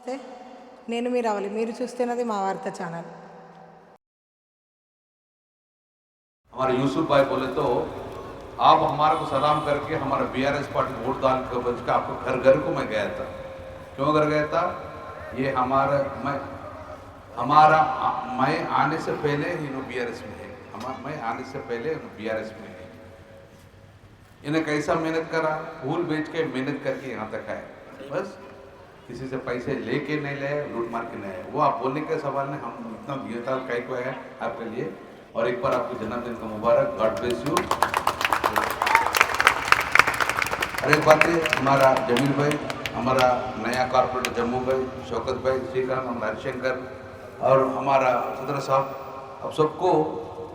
నమస్తే, నేను మీ రవలి. మీరు చూస్తున్నది మా వార్త ఛానల్. हमारे यूसुफ भाई बोले तो आप हमारे को सलाम करके हमारा बीआरएस पार्टी वोट डाल के बच के आपको घर घर को मैं गया था। क्यों घर गया था? ये मैं आने से पहले इन्हों बीआरएस में है, मैं आने से पहले बीआरएस में है। इन्हें कैसा मेहनत करा, फूल बेच के मेहनत करके यहाँ तक आए। बस किसी से पैसे लेके नहीं लाए, लूट मार के नहीं आए। वो आप बोलने के सवाल ने हम इतना दिया था कई को है आपके लिए। और एक बार आपके जन्मदिन का मुबारक, गॉड ब्लेस यू। और एक बात है, हमारा जमील भाई, हमारा नया कॉर्पोरेटर जम्मू भाई, शौकत भाई, श्रीकांत, हमारा हरिशंकर और हमारा सदर साहब, अब सबको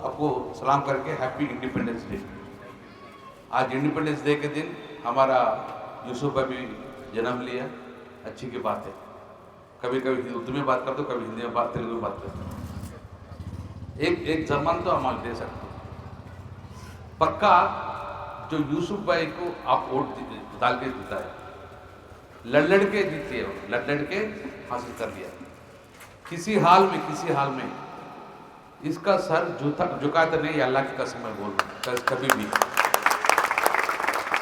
आपको सलाम करके हैप्पी इंडिपेंडेंस डे। आज इंडिपेंडेंस डे के दिन हमारा यूसुफ भाई भी जन्म लिया, अच्छी की बात है। कभी कभी उर्दू में बात करते हो, कभी हिंदी में बात, तेलुगु में बात करते हो। एक जमान तो हम दे सकते पक्का। जो यूसुफ भाई को आप वोट डाल के जीता है, लड़ के जीते हो, लड़ के हासिल कर दिया। किसी हाल में इसका सर झुकाते नहीं, अल्लाह की कसम मैं बोल रहा हूं, कभी भी।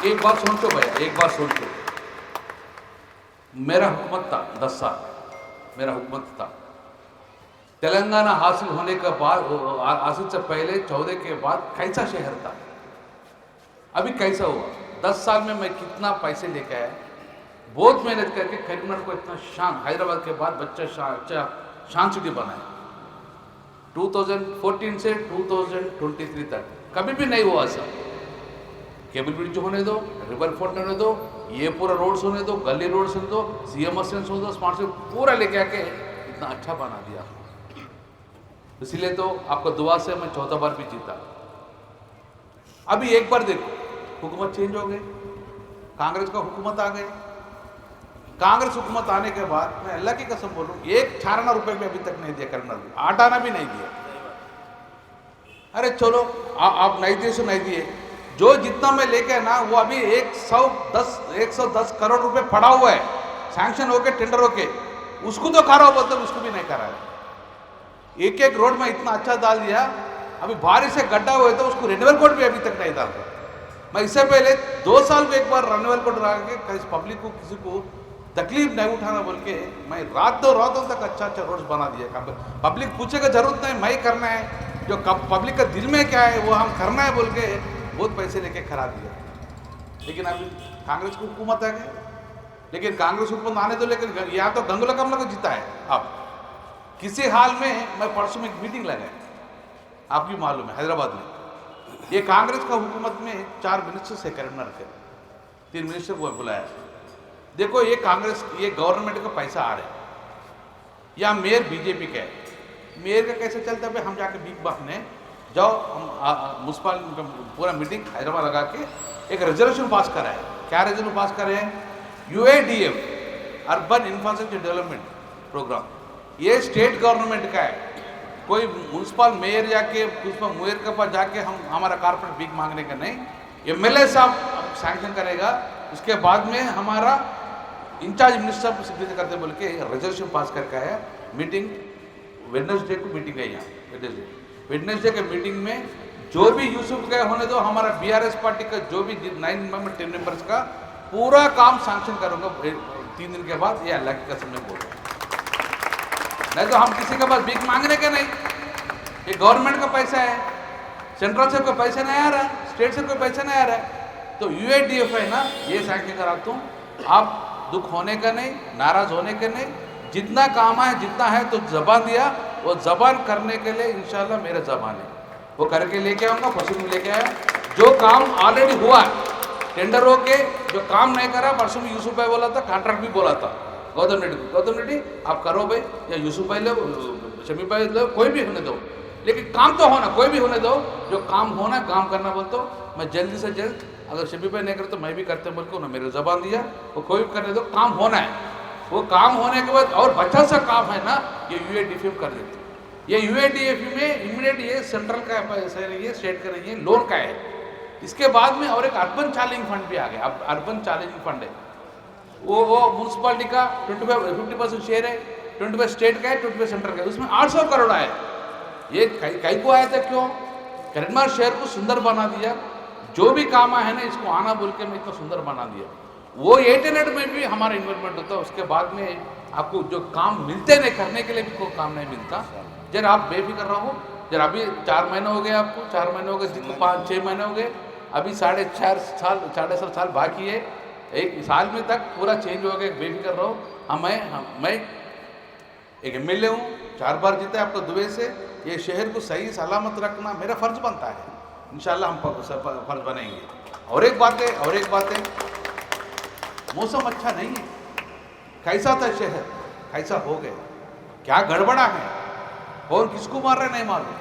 एक बात सुन तो भैया, एक बात सुन तो, मेरा हुकूमत था 10 साल, मेरा हुकूमत था। तेलंगाना हासिल होने के बाद, हासिल से पहले 14 के बाद कैसा शहर था, अभी कैसा हुआ? 10 साल में मैं कितना पैसे लेके आया, बहुत मेहनत करके करीमनगर को इतना शान, हैदराबाद के बाद बच्चा शान सिटी बनाया। 2014 से 2023 तक कभी भी नहीं हुआ ऐसा। केबल ब्रिज होने दो, रिवर फ्रंट होने दो, ये पूरा रोड्स होने दो, गली रोड्स होने दो, सीएम होने दो, स्मार्ट सिटी पूरा लेके आके इतना अच्छा बना दिया। इसलिए तो आपको दुआ से मैं 14 बार भी जीता। अभी एक बार देखो, हुकूमत चेंज हो गई, कांग्रेस का हुकूमत आ गई। कांग्रेस हुकूमत आने के बाद मैं अल्लाह की कसम बोलूं, 1 छाराना रुपए भी अभी तक नहीं दिया, करना आटाना भी नहीं दिया। अरे चलो आप नहीं दिए सो नहीं दिए, जो जितना मैं लेके ना वो अभी 110 करोड़ रुपए पड़ा हुआ है, सैंक्शन होके टेंडर होके, उसको तो करा बोलते, उसको भी नहीं करा है। एक रोड में इतना अच्छा डाल दिया, अभी बारिश से गड्ढा हुआ तो उसको रिन्यूअल कोड भी अभी तक नहीं डाल रहा। मैं इससे पहले 2 साल में एक बार रिन्यूअल कोड लगा के पब्लिक को, किसी को तकलीफ नहीं उठाना बोल के मैं रातों तक अच्छा रोड्स बना दिया। पब्लिक पूछेगा जरूरत नहीं, मैं करना है, जो पब्लिक का दिल में क्या है वो हम करना है बोल के बहुत पैसे लेके खरा दिया। लेकिन अभी कांग्रेस की हुकूमत आ गई, लेकिन कांग्रेस हुकूमत आने दो, लेकिन यहाँ तो गंगुला कमला को जीता है। अब किसी हाल में मैं परसों में एक मीटिंग लगाया, आपकी मालूम है, हैदराबाद में। ये कांग्रेस का हुकूमत में 4 मिनिस्टर से करीमनगर के 3 मिनिस्टर को बुलाया। देखो ये कांग्रेस, ये गवर्नमेंट का पैसा आ रहा है, या मेयर बीजेपी का है, मेयर का कैसे चलता है? हम जाके बिग बास ने जाओ, हम म्यूनसिपल पूरा मीटिंग हैदराबाद लगा के एक रेजोल्यूशन पास करा है। क्या रेजोल्यूशन पास करे हैं? UADF, urban infrastructure development programme, ये स्टेट गवर्नमेंट का है। कोई म्यूनसिपल मेयर जाके उसमें मेयर के पास जाके हम हमारा कारपोरेट बिग मांगने का नहीं, MLA साहब सैंक्शन करेगा, उसके बाद में हमारा इंचार्ज मिनिस्टर सिग्नेचर करते बोल के रेजोल्यूशन पास करके आया। मीटिंग वेडनेसडे को मीटिंग है यहाँ, वेडनेसडे के मीटिंग में जो भी यूसुफ गए होने दो, हमारा BRS पार्टी का जो भी 9 मेंबर 10 मेंबर्स का पूरा काम सैंक्शन करूँगा 3 दिन के बाद। ये अल्लाह की कसम में बोल रहा हूँ, नहीं तो हम किसी के पास भीख मांगने के नहीं। ये गवर्नमेंट का पैसा है, सेंट्रल से कोई पैसा नहीं आ रहा है, स्टेट से कोई पैसा नहीं आ रहा है, तो UADF है ना, ये सैंक्शन कराता हूँ। आप दुख होने का नहीं, नाराज होने का नहीं, जितना काम है जितना है तो जबान दिया, वो जबान करने के लिए इंशाल्लाह मेरा जबान है, वो करके लेके आऊँगा, परसों में लेके आया। जो काम ऑलरेडी हुआ है टेंडर होके, जो काम नहीं करा, परसों में यूसुफ भाई बोला था, कॉन्ट्रैक्ट भी बोला था गौतम रेड्डी आप करो भाई, या यूसुफ भाई लो, शमी भाई लो, कोई भी होने दो, लेकिन काम तो होना, कोई भी होने दो, जो काम होना काम करना बोलते हो। मैं जल्दी से जल्द, अगर शमी भाई नहीं करे तो मैं भी करते बोल के उन्होंने मेरे जबान दिया, वो कोई भी करने दो, काम होना है। वो काम होने के बाद और बच्चा सा काम है ना, ये UADF कर देते। ये UADF में इमीडिएट ये सेंट्रल का पैसा नहीं है, स्टेट का नहीं है, लोन का है। इसके बाद में और एक अर्बन चैलेंजिंग फंड भी आ गया। अब अर्बन चैलेंजिंग फंड है, वो म्यूनसिपालिटी का 50% शेयर है, 25 स्टेट का है, 25 सेंट्रल का है, उसमें 800 करोड़ आए। ये कई को आया था क्यों? करीमनगर शहर को सुंदर बना दिया, जो भी काम है ना इसको आना बोल के मैं इतना सुंदर बना दिया। वो 800 में भी हमारा इन्वेस्टमेंट होता है, उसके बाद में आपको जो काम मिलते नहीं, करने के लिए भी कोई काम नहीं मिलता। जरा आप बेफिक्र रहो, जरा अभी 4 महीने हो गए, आपको 4 महीने हो गए, जितने 5-6 महीने हो गए, अभी 4.5 साल बाकी है, 1 साल में तक पूरा चेंज हो गया, बेफिक्र रहो। मैं एक MLA हूँ, 4 बार जीता है आपको दुबई से। ये शहर को सही सलामत रखना मेरा फर्ज बनता है, इंशाल्लाह हम फर्ज बनेंगे। और एक बात है, मौसम अच्छा नहीं है। कैसा था शहर, कैसा हो गया, क्या गड़बड़ा है, कौन किसको मार रहे नहीं मालूम,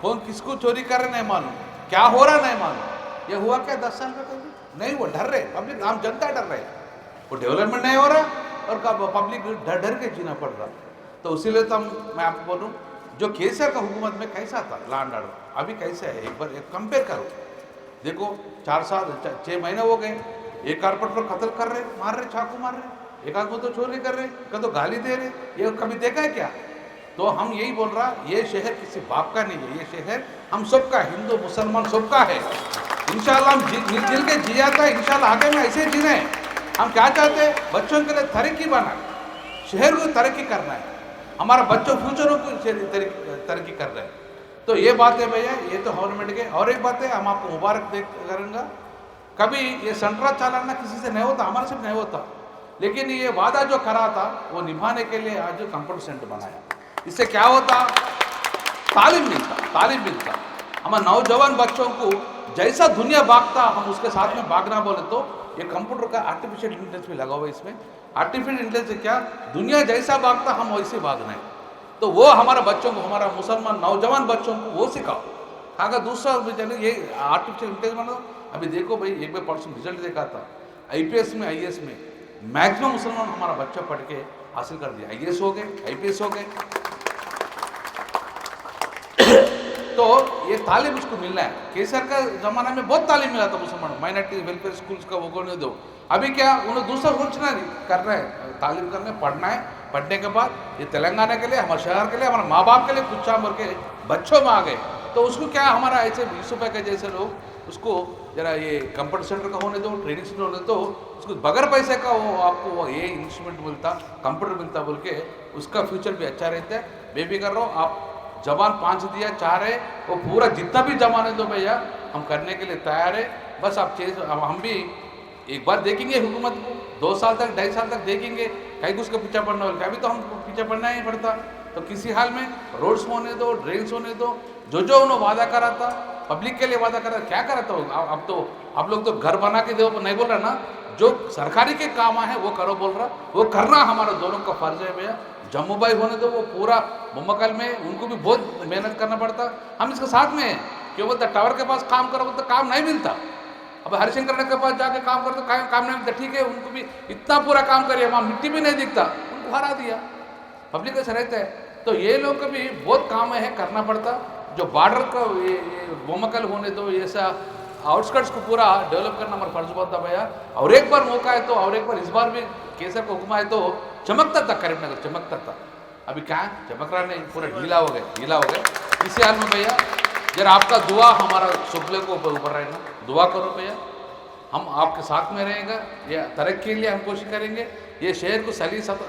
कौन किसको चोरी कर रहे नहीं मालूम, क्या हो रहा नहीं मालूम। ये हुआ क्या 10 साल में कभी नहीं? वो डर रहे, पब्लिक आम जनता डर रहे, वो डेवलपमेंट नहीं हो रहा और पब्लिक डर डर के जीना पड़ रहा। तो इसीलिए तो मैं आपको बोलूँ, जो केसर का हुकूमत में कैसा था लॉ एंड ऑर्डर, अभी कैसे है एक बार कंपेयर करो। देखो 6 महीने हो गए, एक कारपोरेटर को कत्ल कर रहे, मार रहे, चाकू मार रहे, एक आदमी तो चोरी कर रहे, कभी तो गाली दे रहे, ये कभी देखा है क्या? तो हम यही बोल रहा, ये शहर किसी बाप का नहीं है, ये शहर हम सबका, हिंदू मुसलमान सबका है। इंशाल्लाह हम मिलजुल के जी जाता है, इंशाल्लाह आगे में ऐसे जीना है। हम क्या चाहते हैं? बच्चों के लिए तरक्की बना, शहर को तरक्की करना है, हमारा बच्चों फ्यूचरों को तरक्की कर रहे हैं। तो ये बात है भैया, ये तो गवर्नमेंट के। और एक बात है, हम आपको मुबारक करेंगे, कभी ये सेंट्रल चालाना किसी से नहीं होता, हमारे से नहीं होता, लेकिन ये वादा जो करा था वो निभाने के लिए आज कंप्यूटर सेंटर बनाया। इससे क्या होता? तालीम मिलता। हमारे नौजवान बच्चों को जैसा दुनिया भागता, हम उसके साथ में भागना बोले तो ये कंप्यूटर का आर्टिफिशियल इंटेलिजेंस भी लगा हुआ है इसमें। आर्टिफिशियल इंटेलिजेंस क्या, दुनिया जैसा भागता हम वैसे भागना है। तो वो हमारे बच्चों को, हमारा मुसलमान नौजवान बच्चों को वो सिखाओ। अगर दूसरा ये आर्टिफिशियल इंटेलिजेंस अभी देखो भाई, एक बार परसों रिजल्ट देखा था, IPS में IAS में मैक्सिमम मुसलमान हमारा बच्चा पढ़ के हासिल कर दिया, IAS हो गए, IPS हो गए। तो ये तालीम इसको मिलना है। केसर का जमाना में बहुत तालीम मिला था मुसलमान, माइनॉरिटी वेलफेयर स्कूल्स का वो करने दो। अभी क्या उन्हें दूसरा सोचना नहीं, कर रहे हैं, तालीम करने, पढ़ना है, पढ़ने के बाद ये तेलंगाना के लिए, हमारे शहर के लिए, हमारे माँ बाप के लिए कुछ काम करके बच्चों में आ गए। तो उसको क्या, हमारा ऐसे 20 रुपये के जैसे लोग उसको जरा ये कंप्यूटर सेंटर का होने दो, ट्रेनिंग सेंटर होने दो, उसको बगैर पैसे का वो आपको वो ये इंस्ट्रूमेंट मिलता, कंप्यूटर मिलता बोल के उसका फ्यूचर भी अच्छा रहता है। बेफिक्र रहो आप, जवान 5 दिया 4 है, वो पूरा जितना भी जमाने दो भैया, हम करने के लिए तैयार है। बस आप हम भी एक बार देखेंगे हुकूमत को, 2 साल तक 2.5 साल तक देखेंगे, कहीं उसका पीछा पड़ना होगा। अभी तो हम पीछा पड़ना ही पड़ता। तो किसी हाल में रोड्स होने दो, ड्रेन्स होने दो, जो उन्होंने वादा करा था, पब्लिक के लिए वादा करा, क्या करा था? अब तो आप लोग तो घर बना के दो नहीं बोल रहा ना, जो सरकारी के काम है वो करो बोल रहा, वो करना हमारा दोनों का फर्ज है भैया। जम्मू भाई होने दो, वो पूरा मुम्बकल में उनको भी बहुत मेहनत करना पड़ता, हम इसके साथ में हैं। क्यों बोलता, टावर के पास काम करो बोलते काम नहीं मिलता। अब हरिशंकर के पास जाके काम करते काम नहीं मिलता, ठीक है, उनको भी इतना पूरा काम करिए, वहाँ मिट्टी भी नहीं दिखता, उनको हरा दिया, पब्लिक ऐसा रहता है। तो ये लोग का भी बहुत काम है, करना पड़ता। जो बॉर्डर का ये बोमकल होने दो, ऐसा आउटस्कर्ट्स को पूरा डेवलप करना हमारा फर्ज बनता भैया। और एक बार मौका है तो, और एक बार इस बार भी केसर का हुक्म है तो चमकता था, करीमनगर चमकता था। अभी क्या चमक रहा नहीं, पूरा ढीला हो गए। इसी हाल में भैया जरा आपका दुआ हमारा सुबले को ऊपर रहना, दुआ करो भैया, हम आपके साथ में रहेंगे। ये तरक्की के लिए हम कोशिश करेंगे, ये शहर को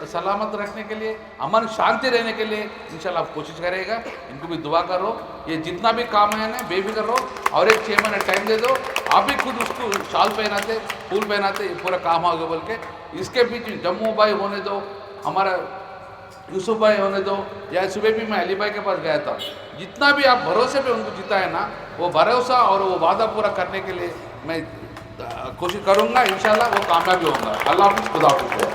सलामत रखने के लिए, अमन शांति रहने के लिए इंशाल्लाह आप कोशिश करेगा। इनको भी दुआ करो, ये जितना भी काम है ना बेफिक्र रहो, और एक 6 महीने टाइम दे दो, आप भी खुद उसको शाल पहनाते, फूल पहनाते, ये पूरा काम होगा बोल के। इसके पीछे जम्मू भाई होने दो, हमारा यूसुफ भाई होने दो, या सुबह भी मैं अली भाई के पास गया था, जितना भी आप भरोसे पे उनको जीता है ना, वो भरोसा और वो वादा पूरा करने के लिए मैं कोशिश करूँगा, इंशाल्लाह वो कामयाबी होगा। अल्लाह हाफ़िज़, खुदा हाफ़िज़।